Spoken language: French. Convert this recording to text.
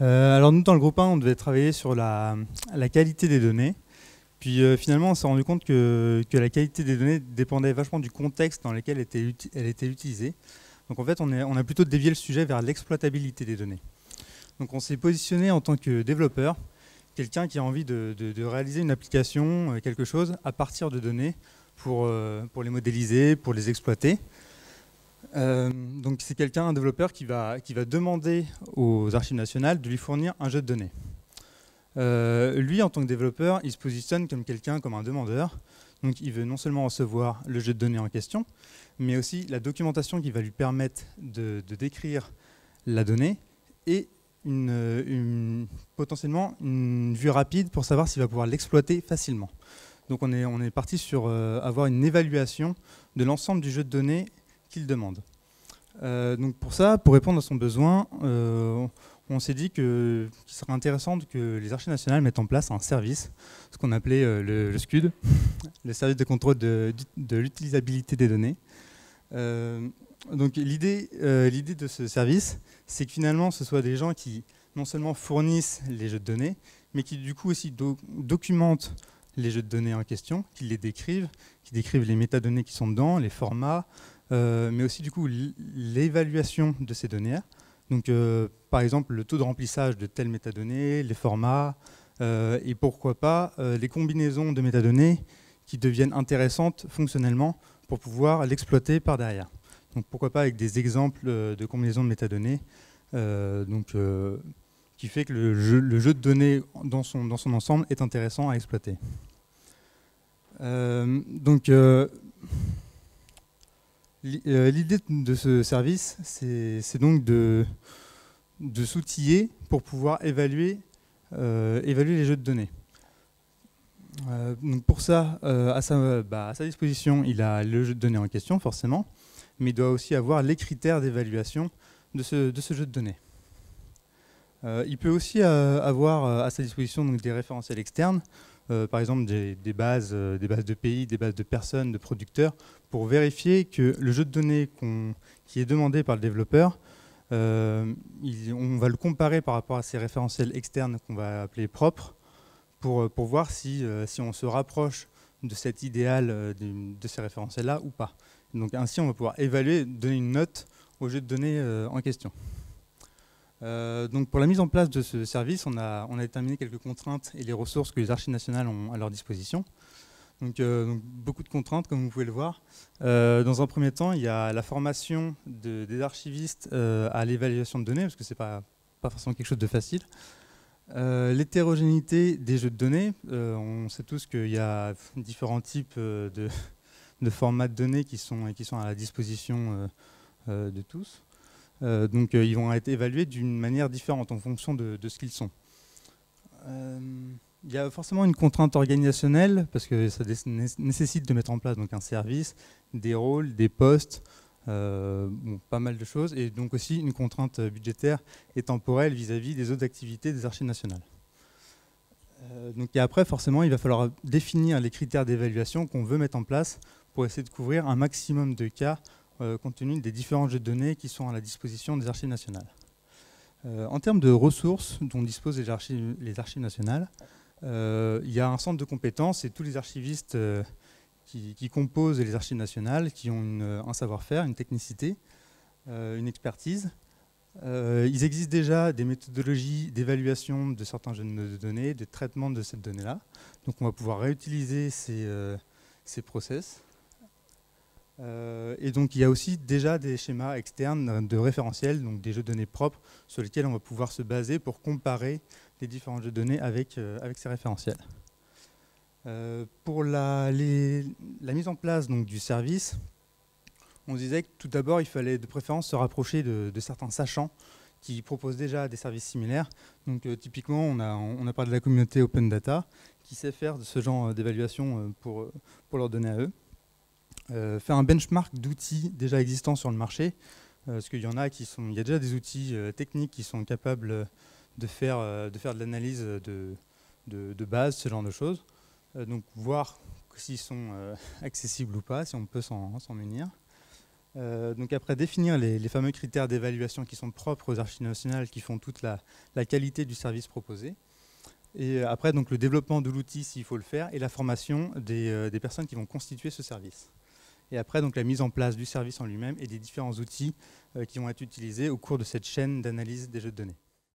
Alors nous, dans le groupe 1, on devait travailler sur la qualité des données. Puis finalement, on s'est rendu compte que la qualité des données dépendait vachement du contexte dans lequel elle était utilisée. Donc en fait, on a plutôt dévié le sujet vers l'exploitabilité des données. Donc on s'est positionné en tant que développeur, quelqu'un qui a envie de réaliser une application, quelque chose, à partir de données pour les modéliser, pour les exploiter. Donc c'est un développeur qui va demander aux archives nationales de lui fournir un jeu de données. Lui, en tant que développeur, il se positionne comme un demandeur. Donc il veut non seulement recevoir le jeu de données en question, mais aussi la documentation qui va lui permettre de décrire la donnée et potentiellement une vue rapide pour savoir s'il va pouvoir l'exploiter facilement. Donc on est parti sur avoir une évaluation de l'ensemble du jeu de données qu'il demande. Donc pour ça, pour répondre à son besoin, on s'est dit qu'il serait intéressant que les archives nationales mettent en place un service, ce qu'on appelait le SCUD, le service de contrôle de l'utilisabilité des données. Donc l'idée de ce service, c'est que finalement ce soit des gens qui non seulement fournissent les jeux de données, mais qui du coup aussi documentent les jeux de données en question, qui décrivent les métadonnées qui sont dedans, les formats, mais aussi du coup l'évaluation de ces données. Donc par exemple le taux de remplissage de telles métadonnées, les formats, et pourquoi pas les combinaisons de métadonnées qui deviennent intéressantes fonctionnellement pour pouvoir l'exploiter par derrière. Donc pourquoi pas avec des exemples de combinaisons de métadonnées, qui fait que le jeu de données dans son ensemble est intéressant à exploiter. L'idée de ce service, c'est donc de s'outiller pour pouvoir évaluer les jeux de données. Donc pour ça, à sa disposition, il a le jeu de données en question, forcément, mais il doit aussi avoir les critères d'évaluation de ce jeu de données. Il peut aussi avoir à sa disposition donc, des référentiels externes, par exemple des bases de pays, des bases de personnes, de producteurs, pour vérifier que le jeu de données qui est demandé par le développeur, on va le comparer par rapport à ces référentiels externes qu'on va appeler propres, pour voir si on se rapproche de cet idéal de ces référentiels-là ou pas. Donc ainsi, on va pouvoir évaluer, donner une note au jeu de données en question. Donc pour la mise en place de ce service, on a déterminé quelques contraintes et les ressources que les archives nationales ont à leur disposition. Donc beaucoup de contraintes, comme vous pouvez le voir. Dans un premier temps, il y a la formation des archivistes à l'évaluation de données, parce que ce n'est pas forcément quelque chose de facile. L'hétérogénéité des jeux de données. On sait tous qu'il y a différents types de formats de données qui sont à la disposition de tous. Donc ils vont être évalués d'une manière différente en fonction de ce qu'ils sont. Il y a forcément une contrainte organisationnelle parce que ça nécessite de mettre en place donc, un service, des rôles, des postes, pas mal de choses, et donc aussi une contrainte budgétaire et temporelle vis-à-vis des autres activités des archives nationales. Et après, forcément, il va falloir définir les critères d'évaluation qu'on veut mettre en place pour essayer de couvrir un maximum de cas compte tenu des différents jeux de données qui sont à la disposition des archives nationales. En termes de ressources dont disposent les archives nationales, il y a un centre de compétences et tous les archivistes qui composent les archives nationales, qui ont un savoir-faire, une technicité, une expertise. Il existe déjà des méthodologies d'évaluation de certains jeux de données, de traitement de cette donnée-là. Donc on va pouvoir réutiliser ces process. Et donc il y a aussi déjà des schémas externes de référentiels, donc des jeux de données propres sur lesquels on va pouvoir se baser pour comparer les différents jeux de données avec ces référentiels. Pour la mise en place donc, du service, on disait que tout d'abord il fallait de préférence se rapprocher de certains sachants qui proposent déjà des services similaires. Donc typiquement on a parlé de la communauté Open Data qui sait faire de ce genre d'évaluation pour leur donner à eux. Faire un benchmark d'outils déjà existants sur le marché, parce qu'il y en a il y a déjà des outils techniques qui sont capables de faire de l'analyse de base, ce genre de choses. Donc voir s'ils sont accessibles ou pas, si on peut s'en munir. Donc après, définir les fameux critères d'évaluation qui sont propres aux archives nationales, qui font toute la qualité du service proposé. Et après, donc, le développement de l'outil, s'il faut le faire, et la formation des personnes qui vont constituer ce service. Et après, donc, la mise en place du service en lui-même et des différents outils qui vont être utilisés au cours de cette chaîne d'analyse des jeux de données.